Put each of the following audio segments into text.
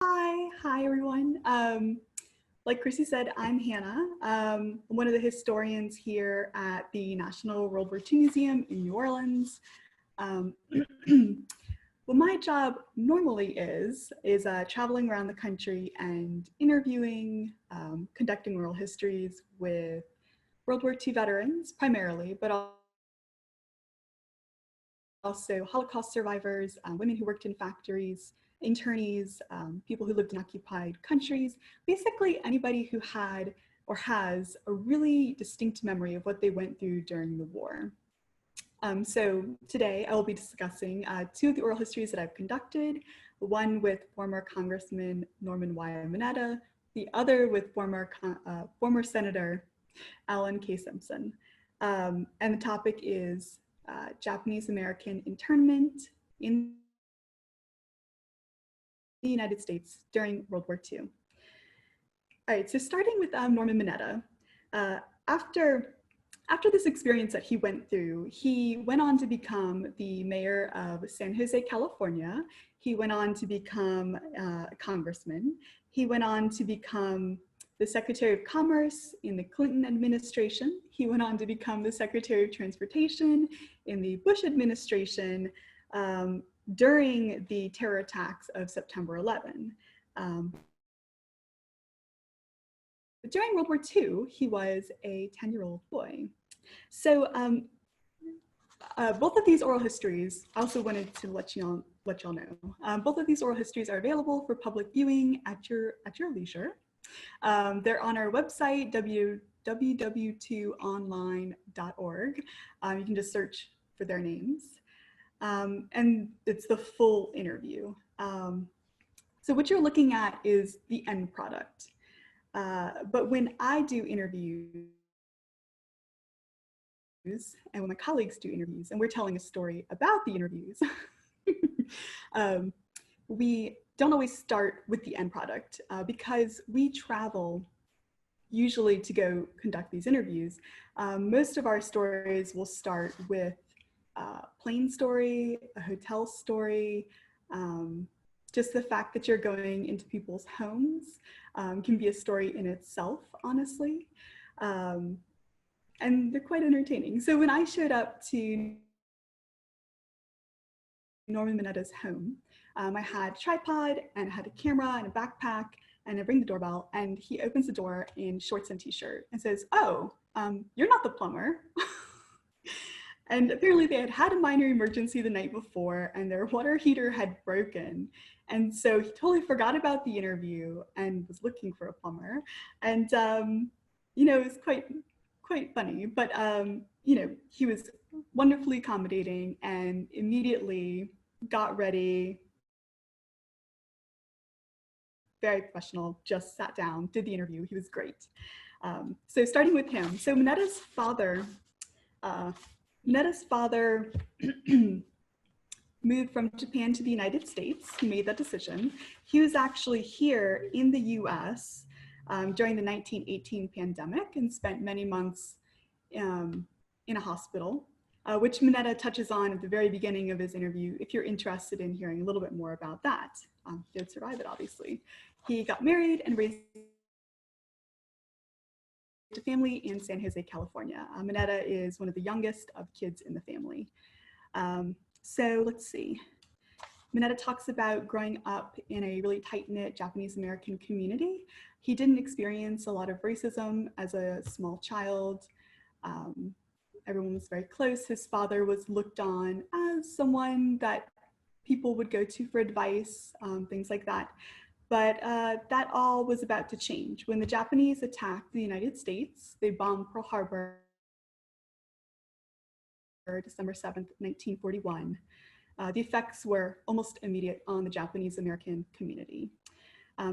Hi everyone. Like Chrissy said, I'm Hannah. I'm one of the historians here at the National World War II Museum in New Orleans. What my job normally is traveling around the country and interviewing, conducting oral histories with World War II veterans primarily, but also Holocaust survivors, women who worked in factories, internees, people who lived in occupied countries, basically anybody who had or has a really distinct memory of what they went through during the war. So today I will be discussing two of the oral histories that I've conducted, one with former Congressman Norman Mineta, the other with former Senator Kay Simpson. And the topic is Japanese American internment in the United States during World War II. All right, so starting with Norman Mineta. After this experience that he went through, he went on to become the mayor of San Jose, California. He went on to become a congressman. He went on to become the Secretary of Commerce in the Clinton administration. He went on to become the Secretary of Transportation in the Bush administration during the terror attacks of September 11. But during World War II, he was a 10-year-old boy. So both of these oral histories, I also wanted to let y'all know, both of these oral histories are available for public viewing at your leisure. They're on our website, www.online.org. You can just search for their names. And it's the full interview. So what you're looking at is the end product. But when I do interviews, and when my colleagues do interviews, and we're telling a story about the interviews, we don't always start with the end product because we travel usually to go conduct these interviews. Most of our stories will start with a plane story, a hotel story, just the fact that you're going into people's homes can be a story in itself, honestly. And they're quite entertaining. So when I showed up to Norman Mineta's home, I had a tripod and I had a camera and a backpack, and I ring the doorbell, and he opens the door in shorts and t-shirt and says, "Oh, you're not the plumber." And apparently they had had a minor emergency the night before and their water heater had broken. And so he totally forgot about the interview and was looking for a plumber. And, you know, it was quite funny, but, you know, he was wonderfully accommodating and immediately got ready, very professional, just sat down, did the interview. He was great. So starting with him. So Mineta's father moved from Japan to the United States. He made that decision. He was actually here in the US during the 1918 pandemic and spent many months in a hospital, which Mineta touches on at the very beginning of his interview if you're interested in hearing a little bit more about that. He did survive it, obviously. He got married and raised a family in San Jose, California. Mineta is one of the youngest of kids in the family. So let's see. Mineta talks about growing up in a really tight-knit Japanese American community. He didn't experience a lot of racism as a small child. Everyone was very close. His father was looked on as someone that people would go to for advice, things like that. But that all was about to change. When the Japanese attacked the United States, they bombed Pearl Harbor December 7th, 1941. The effects were almost immediate on the Japanese American community.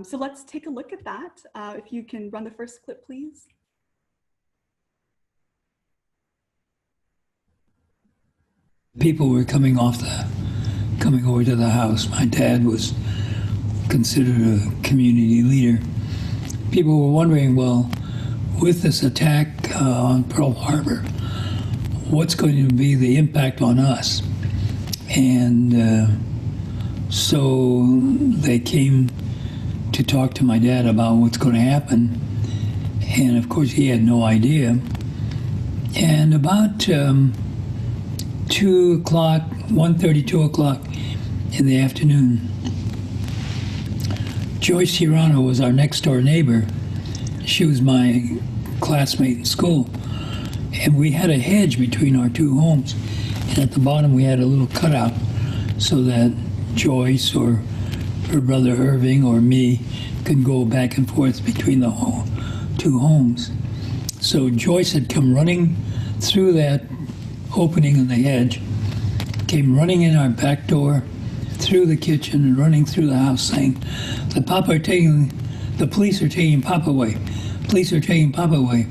So let's take a look at that. If you can run the first clip, please. People were coming over to the house. My dad was considered a community leader. People were wondering, well, with this attack on Pearl Harbor, what's going to be the impact on us? And so they came to talk to my dad about what's going to happen. And of course, he had no idea. And about 2 o'clock, 1:30, 2 o'clock in the afternoon, Joyce Hirano was our next door neighbor. She was my classmate in school. And we had a hedge between our two homes. And at the bottom, we had a little cutout so that Joyce or her brother Irving or me could go back and forth between the two homes. So Joyce had come running through that opening in the hedge, came running in our back door, through the kitchen, and running through the house saying, the police are taking Papa away. Police are taking Papa away.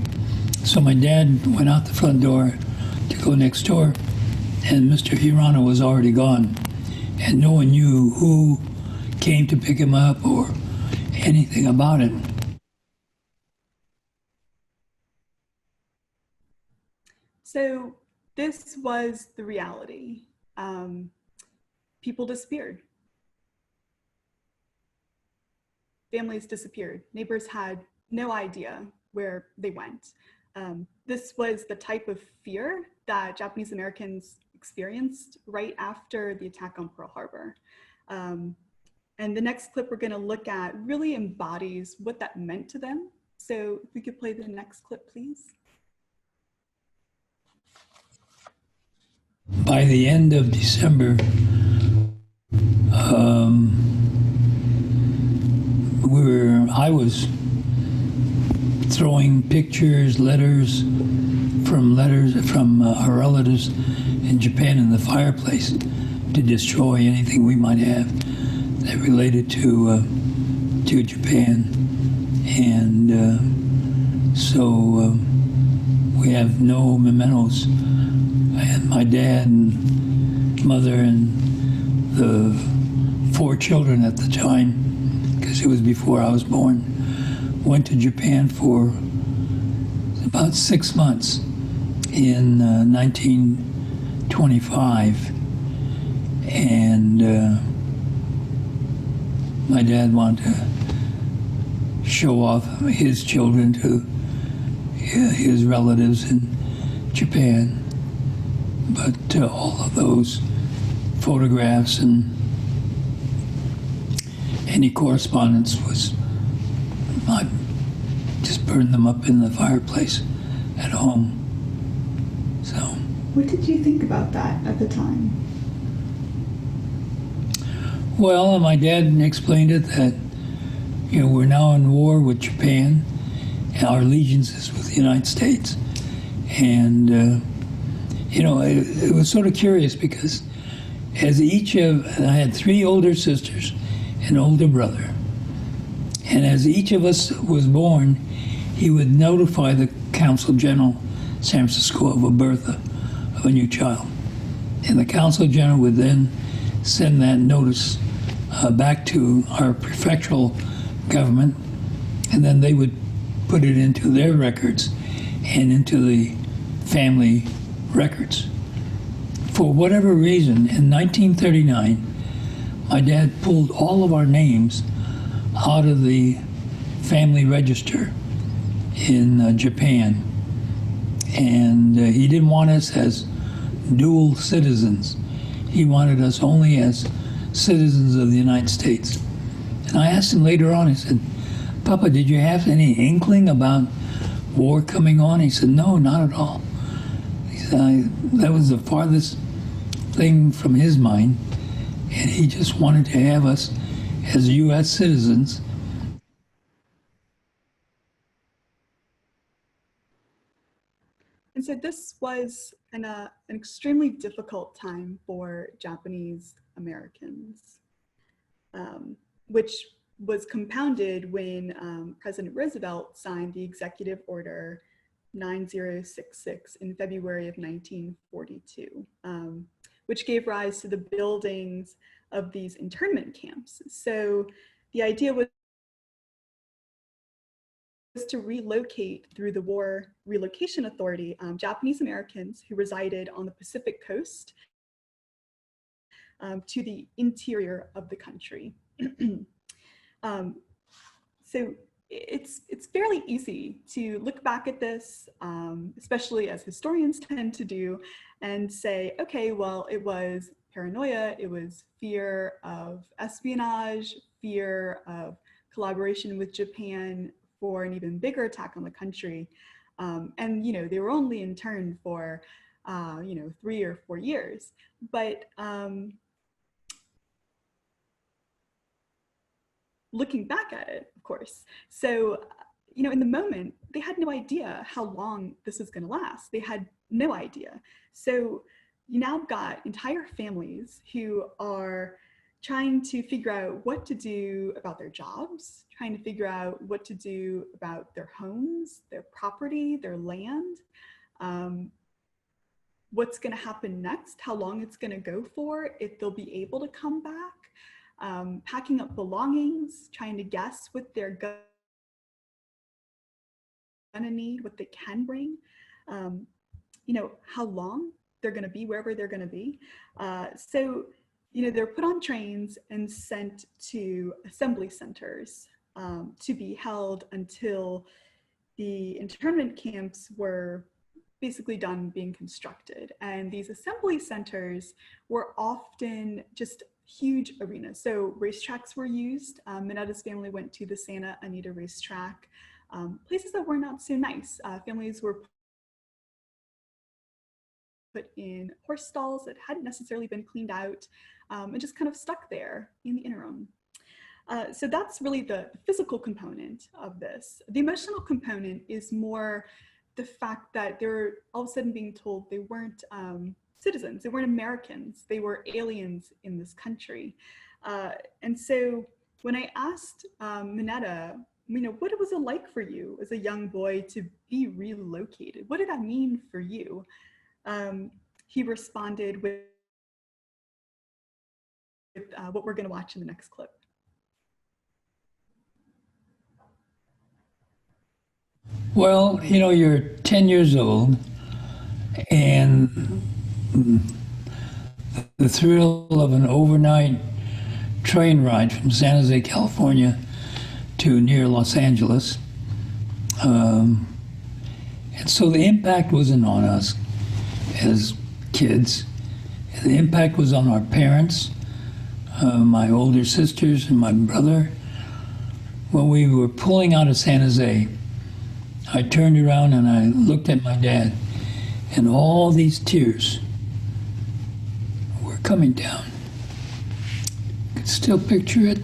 So my dad went out the front door to go next door, and Mr. Hirano was already gone. And no one knew who came to pick him up or anything about it. So this was the reality. People disappeared. Families disappeared. Neighbors had no idea where they went. This was the type of fear that Japanese Americans experienced right after the attack on Pearl Harbor. And the next clip we're going to look at really embodies what that meant to them. So if we could play the next clip, please. By the end of December, I was throwing pictures, letters from our relatives in Japan in the fireplace to destroy anything we might have that related to Japan. And so we have no mementos. And my dad and mother and the 4 children at the time, because it was before I was born, went to Japan for about 6 months in 1925. And my dad wanted to show off his children to his relatives in Japan. But all of those photographs and any correspondence I just burned them up in the fireplace at home. So. What did you think about that at the time? Well, my dad explained it that, we're now in war with Japan, and our allegiance is with the United States. And, it was sort of curious because I had 3 older sisters and an older brother. And as each of us was born, he would notify the Consul General, San Francisco, of a birth of a new child. And the Consul General would then send that notice back to our prefectural government, and then they would put it into their records and into the family records. For whatever reason, in 1939, my dad pulled all of our names out of the family register in Japan. And he didn't want us as dual citizens. He wanted us only as citizens of the United States. And I asked him later on, I said, Papa, did you have any inkling about war coming on? He said, no, not at all. He said, that was the farthest thing from his mind. And he just wanted to have us as U.S. citizens. And so this was an extremely difficult time for Japanese Americans, which was compounded when President Roosevelt signed the Executive Order 9066 in February of 1942, which gave rise to the buildings of these internment camps. So the idea was to relocate through the War Relocation Authority Japanese Americans who resided on the Pacific coast to the interior of the country. So it's fairly easy to look back at this, especially as historians tend to do, and say, okay, well, it was paranoia, it was fear of espionage, fear of collaboration with Japan for an even bigger attack on the country. And they were only interned for 3 or 4 years. But looking back at it, of course. So, in the moment, they had no idea how long this was going to last. They had no idea. So you now got entire families who are trying to figure out what to do about their jobs, trying to figure out what to do about their homes, their property, their land, what's going to happen next, how long it's going to go for, if they'll be able to come back. Packing up belongings, trying to guess what they're gonna need, what they can bring, how long they're gonna be, wherever they're gonna be. So they're put on trains and sent to assembly centers to be held until the internment camps were basically done being constructed. And these assembly centers were often just huge arenas. So racetracks were used. Mineta's family went to the Santa Anita racetrack. Places that were not so nice. Families were put in horse stalls that hadn't necessarily been cleaned out and just kind of stuck there in the interim. So that's really the physical component of this. The emotional component is more the fact that they're all of a sudden being told they weren't citizens, they weren't Americans, they were aliens in this country. And so when I asked Mineta, what was it like for you as a young boy to be relocated? What did that mean for you? He responded with what we're going to watch in the next clip. Well, you're 10 years old, and the thrill of an overnight train ride from San Jose, California to near Los Angeles. And so the impact wasn't on us as kids. The impact was on our parents, my older sisters and my brother. When we were pulling out of San Jose, I turned around and I looked at my dad, and all these tears were coming down. I could still picture it.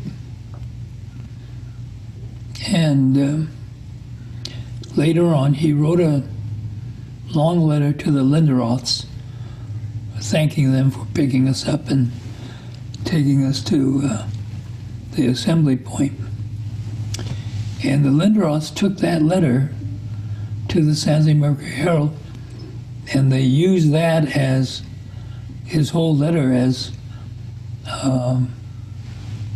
And later on, he wrote a long letter to the Linderoths, thanking them for picking us up and taking us to the assembly point. And the Linderoths took that letter to the San Jose Mercury Herald, and they used that as his whole letter as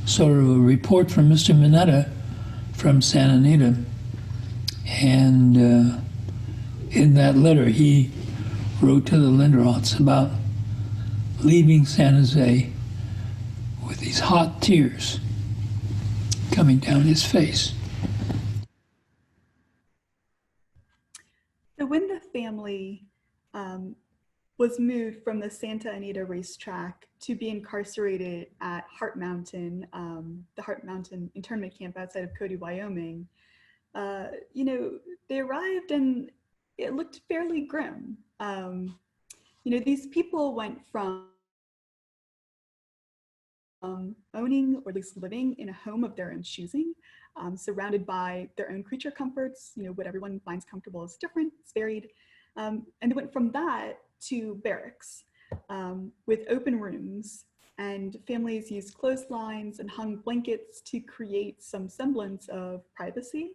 sort of a report from Mr. Mineta from Santa Anita. And in that letter, he wrote to the Linderoths about leaving San Jose with these hot tears coming down his face. So when the family was moved from the Santa Anita racetrack to be incarcerated at Heart Mountain, the Heart Mountain internment camp outside of Cody, Wyoming, they arrived and it looked fairly grim. These people went from owning or at least living in a home of their own choosing, surrounded by their own creature comforts. What everyone finds comfortable is different, it's varied. And they went from that to barracks with open rooms, and families used clotheslines and hung blankets to create some semblance of privacy.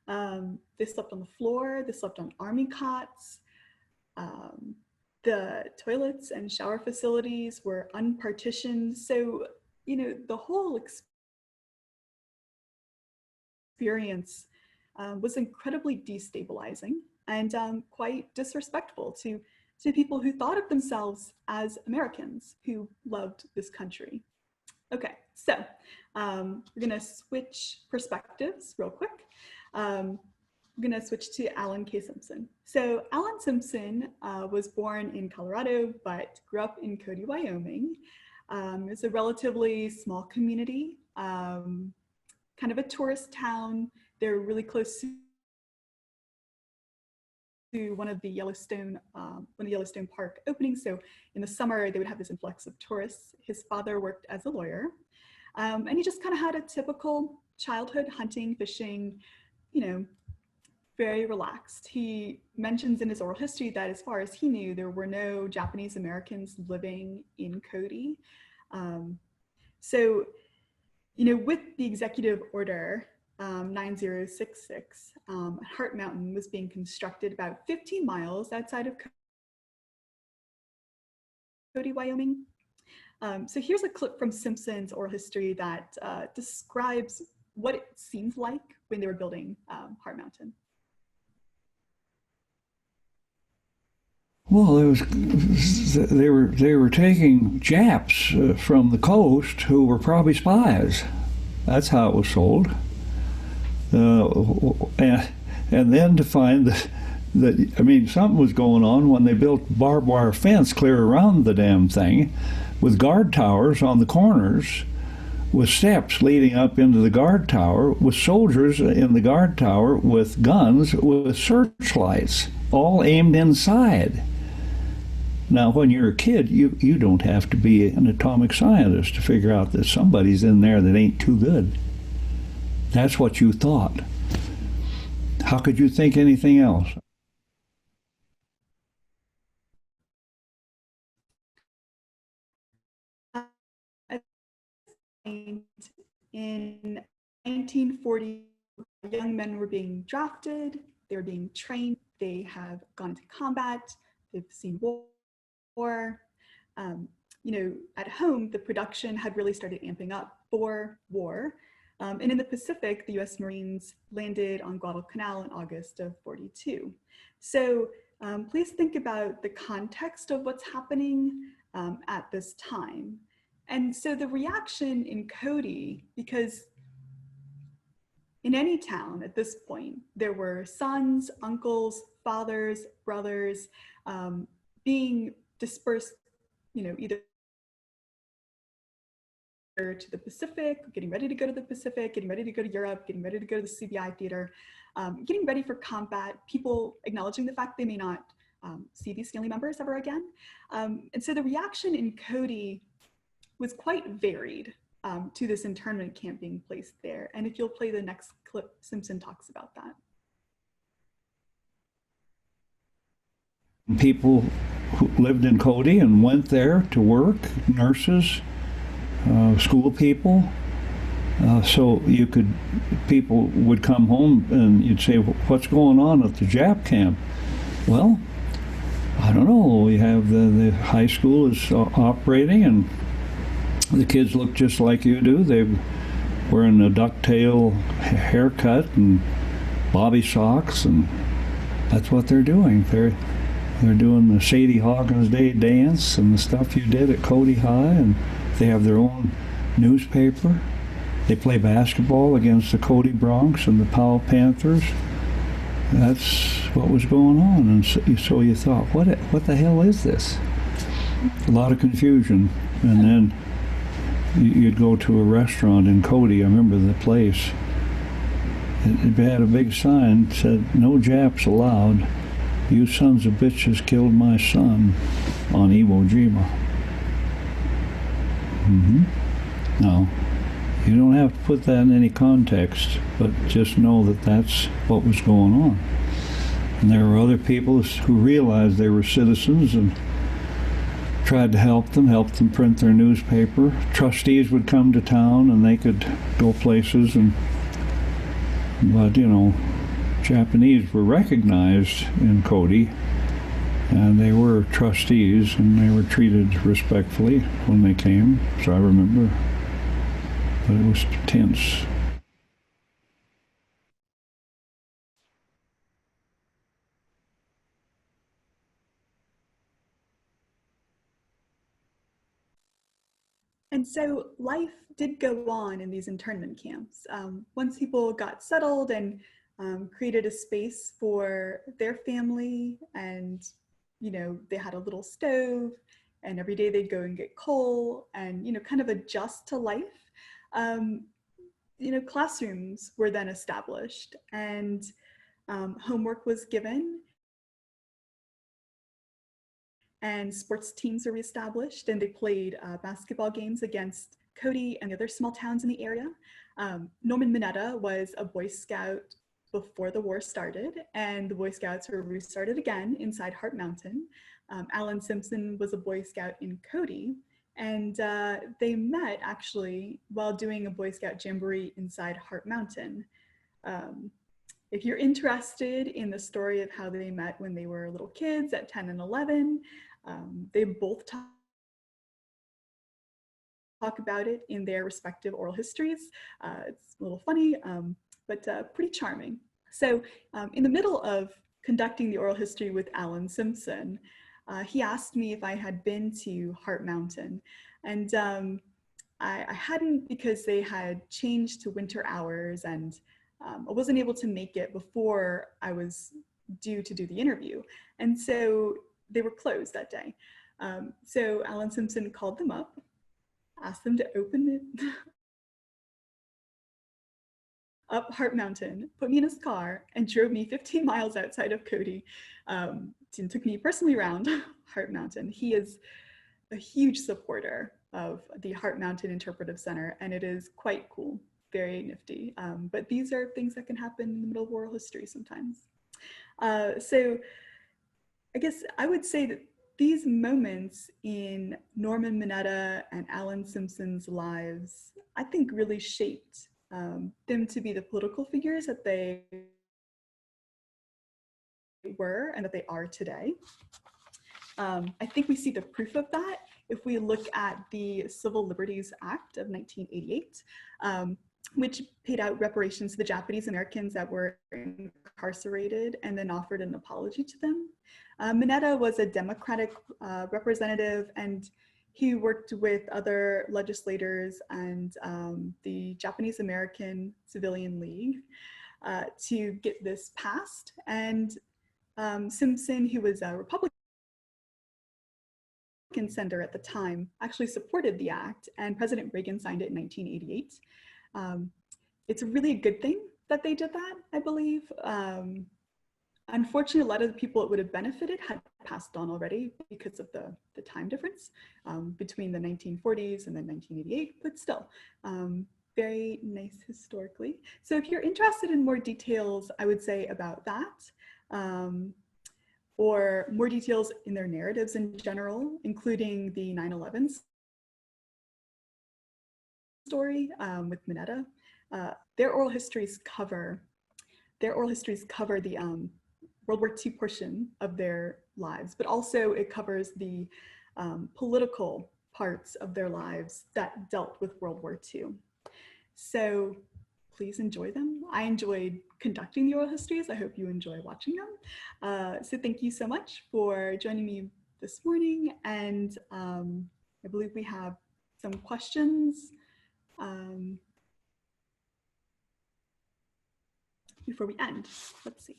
They slept on the floor, they slept on army cots. The toilets and shower facilities were unpartitioned. So, the whole experience was incredibly destabilizing and quite disrespectful to people who thought of themselves as Americans who loved this country. Okay, so we're going to switch perspectives real quick. I'm going to switch to Alan Kay Simpson. So Alan Simpson was born in Colorado, but grew up in Cody, Wyoming. It's a relatively small community, kind of a tourist town. They're really close to one of the Yellowstone Park openings. So in the summer, they would have this influx of tourists. His father worked as a lawyer, and he just kind of had a typical childhood: hunting, fishing, you know, very relaxed. He mentions in his oral history that as far as he knew, there were no Japanese Americans living in Cody. So, with the executive order 9066, Heart Mountain was being constructed about 15 miles outside of Cody, Wyoming. So here's a clip from Simpson's oral history that describes what it seemed like when they were building Heart Mountain. Well, they were taking Japs from the coast who were probably spies. That's how it was sold. And then to find that, I mean, something was going on when they built barbed wire fence clear around the damn thing with guard towers on the corners, with steps leading up into the guard tower, with soldiers in the guard tower with guns, with searchlights, all aimed inside. Now, when you're a kid, you don't have to be an atomic scientist to figure out that somebody's in there that ain't too good. That's what you thought. How could you think anything else? In 1940, young men were being drafted, they were being trained, they have gone into combat, they've seen war. At home, the production had really started amping up for war. And in the Pacific, the US Marines landed on Guadalcanal in August of 42. So please think about the context of what's happening at this time. And so the reaction in Cody, because in any town at this point, there were sons, uncles, fathers, brothers being dispersed, either to the Pacific, getting ready to go to the Pacific, getting ready to go to Europe, getting ready to go to the CBI theater, getting ready for combat, people acknowledging the fact they may not see these family members ever again. And so the reaction in Cody was quite varied to this internment camp being placed there. And if you'll play the next clip, Simpson talks about that. People who lived in Cody and went there to work, nurses, school people. So people would come home and you'd say, what's going on at the Jap camp? Well, I don't know. We have the high school is operating and the kids look just like you do. They're wearing a ducktail haircut and bobby socks, and that's what they're doing. They're doing the Sadie Hawkins Day dance and the stuff you did at Cody High, and they have their own newspaper. They play basketball against the Cody Bronx and the Powell Panthers. That's what was going on, and so you thought, what the hell is this? A lot of confusion, and then you'd go to a restaurant in Cody. I remember the place. It had a big sign that said, "No Japs allowed. You sons of bitches killed my son on Iwo Jima." Now, you don't have to put that in any context, but just know that that's what was going on. And there were other people who realized they were citizens and tried to help them print their newspaper. Trustees would come to town and they could go places, but Japanese were recognized in Cody, and they were trustees, and they were treated respectfully when they came, so I remember. But it was tense. And so life did go on in these internment camps. Once people got settled and created a space for their family, and they had a little stove, and every day they'd go and get coal and kind of adjust to life. Um, Classrooms were then established, and homework was given, and sports teams were reestablished, and they played basketball games against Cody and the other small towns in the area. Norman Mineta was a Boy Scout before the war started, and the Boy Scouts were restarted again inside Hart Mountain. Alan Simpson was a Boy Scout in Cody, and they met actually while doing a Boy Scout jamboree inside Hart Mountain. If you're interested in the story of how they met when they were little kids at 10 and 11, they both talk about it in their respective oral histories. It's a little funny, but pretty charming. So in the middle of conducting the oral history with Alan Simpson, he asked me if I had been to Hart Mountain. And I hadn't, because they had changed to winter hours, and I wasn't able to make it before I was due to do the interview. And so they were closed that day. So Alan Simpson called them up, asked them to open it up Hart Mountain, put me in his car, and drove me 15 miles outside of Cody, and took me personally around Hart Mountain. He is a huge supporter of the Hart Mountain Interpretive Center, and it is quite cool, very nifty. But these are things that can happen in the middle of oral history sometimes. So I guess I would say that these moments in Norman Mineta and Alan Simpson's lives, I think really shaped them to be the political figures that they were and that they are today. I think we see the proof of that if we look at the Civil Liberties Act of 1988, which paid out reparations to the Japanese Americans that were incarcerated and then offered an apology to them. Mineta was a Democratic representative, and he worked with other legislators and the Japanese American Civilian League to get this passed. And Simpson, who was a Republican senator at the time, actually supported the act, and President Reagan signed it in 1988. It's really a good thing that they did that, I believe. Unfortunately, a lot of the people it would have benefited had passed on already because of the time difference between the 1940s and then 1988, but still, very nice historically. So if you're interested in more details, I would say about that, or more details in their narratives in general, including the 9/11 story with Mineta. Their oral histories cover the World War II portion of their lives, but also it covers the political parts of their lives that dealt with World War II. So please enjoy them. I enjoyed conducting the oral histories. I hope you enjoy watching them. So thank you so much for joining me this morning. And I believe we have some questions before we end. Let's see.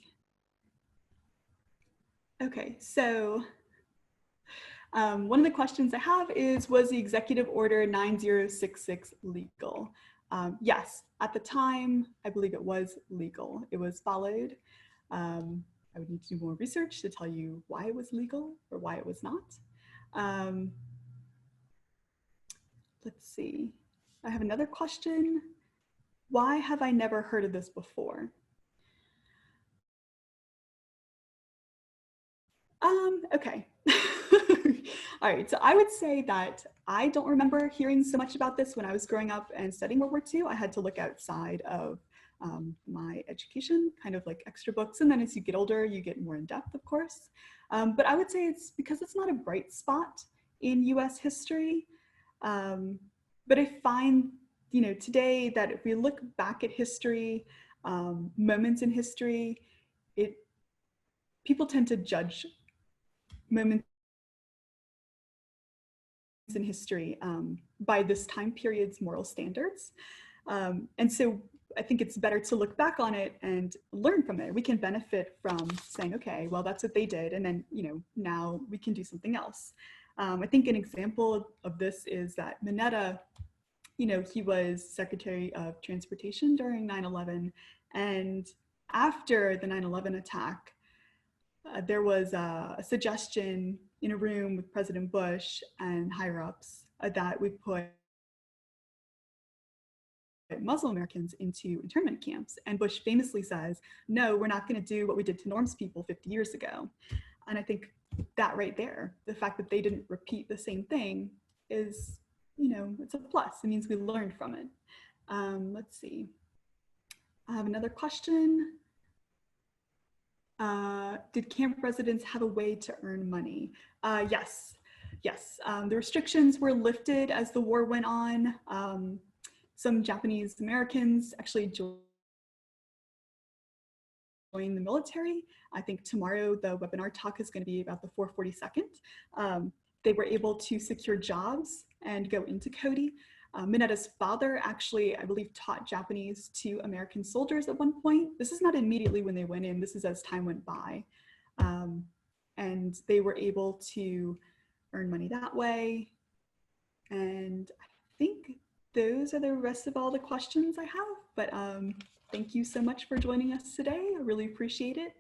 Okay, so one of the questions I have is, was the Executive Order 9066 legal? Yes, at the time, I believe it was legal. It was followed. I would need to do more research to tell you why it was legal or why it was not. Let's see. I have another question. Why have I never heard of this before? Okay. All right, so I would say that I don't remember hearing so much about this when I was growing up and studying World War II. I had to look outside of my education, kind of like extra books. And then as you get older, you get more in depth, of course. But I would say it's because it's not a bright spot in US history. But I find, today that if we look back at history, moments in history, people tend to judge moments in history by this time period's moral standards. And so I think it's better to look back on it and learn from it. We can benefit from saying, okay, well, that's what they did. And then, now we can do something else. I think an example of this is that Mineta, he was Secretary of Transportation during 9/11. And after the 9/11 attack, there was a suggestion in a room with President Bush and higher ups that we put Muslim Americans into internment camps. And Bush famously says, no, we're not going to do what we did to Norm's people 50 years ago. And I think that right there, the fact that they didn't repeat the same thing is, it's a plus. It means we learned from it. Let's see. I have another question. Did camp residents have a way to earn money? Yes. The restrictions were lifted as the war went on. Some Japanese Americans actually joined the military. I think tomorrow the webinar talk is going to be about the 442nd. They were able to secure jobs and go into Cody. Mineta's father actually, I believe, taught Japanese to American soldiers at one point. This is not immediately when they went in, this is as time went by. And they were able to earn money that way. And I think those are the rest of all the questions I have, but thank you so much for joining us today. I really appreciate it.